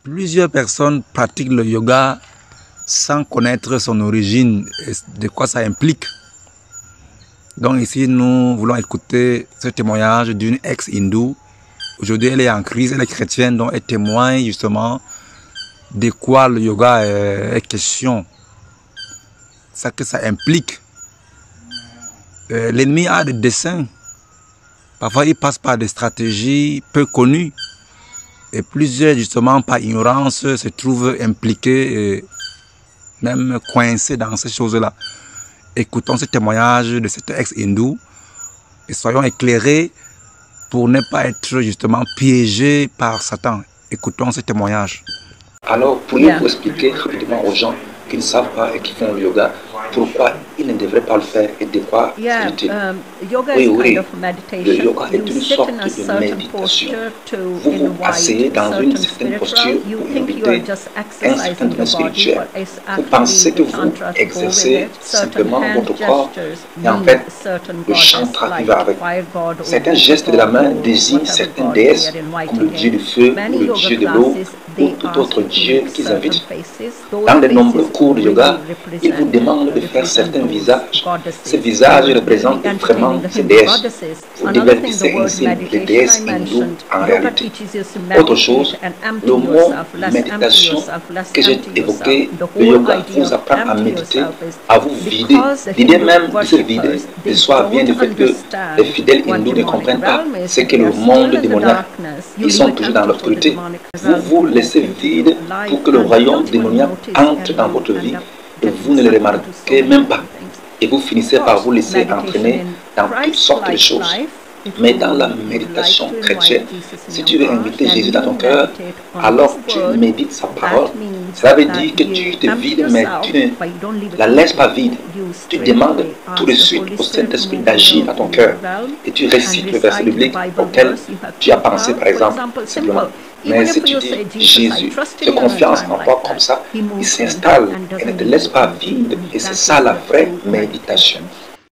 Plusieurs personnes pratiquent le yoga sans connaître son origine et de quoi ça implique. Donc ici, nous voulons écouter ce témoignage d'une ex-hindoue. Aujourd'hui, elle est en crise, elle est chrétienne, donc elle témoigne justement de quoi le yoga est question. Ça que ça implique. L'ennemi a des desseins. Parfois, il passe par des stratégies peu connues. Et plusieurs, justement, par ignorance, se trouvent impliqués et même coincés dans ces choses-là. Écoutons ce témoignage de cette ex-hindoue et soyons éclairés pour ne pas être justement piégés par Satan. Écoutons ce témoignage. Alors, pourriez-vous expliquer rapidement aux gens qui ne savent pas et qui font le yoga, pourquoi ils ne devraient pas le faire et de quoi s'agit-il? Oui, le yoga est une sorte de méditation. Vous vous asseyez dans une certaine posture pour inviter un certain domaine spirituel. Vous pensez que vous exercez simplement votre corps et en fait, le chantra qui va avec. Certains gestes de la main désignent certaines déesses comme le dieu du feu ou le dieu de l'eau ou tout autre dieu qu'ils invitent. Dans de nombreux cours de yoga, ils vous demandent de faire certains visages. Ces visages représentent vraiment ces déesses. Vous divertissez ainsi les déesses hindoues en réalité. Autre chose, le mot méditation que j'ai évoqué, le yoga vous apprend à méditer, à vous vider. L'idée même de se vider de soi vient du fait que les fidèles hindous ne comprennent pas ce que le monde démoniaque. Ils sont toujours dans l'obscurité. Vous vous laissez vide pour que le royaume démoniaque entre dans votre vie et vous ne le remarquez même pas. Et vous finissez par vous laisser entraîner dans toutes sortes de choses. Mais dans la méditation chrétienne, si tu veux inviter Jésus dans ton cœur, alors tu médites sa parole. Cela veut dire que tu te vides, mais tu ne la laisses pas vide. Tu demandes tout de suite au Saint-Esprit d'agir dans ton cœur. Et tu récites le verset biblique auquel tu as pensé, par exemple, simplement. Mais si tu dis Jésus, tu as confiance en toi comme ça, il s'installe et ne te laisse pas vide. Et c'est ça la vraie méditation.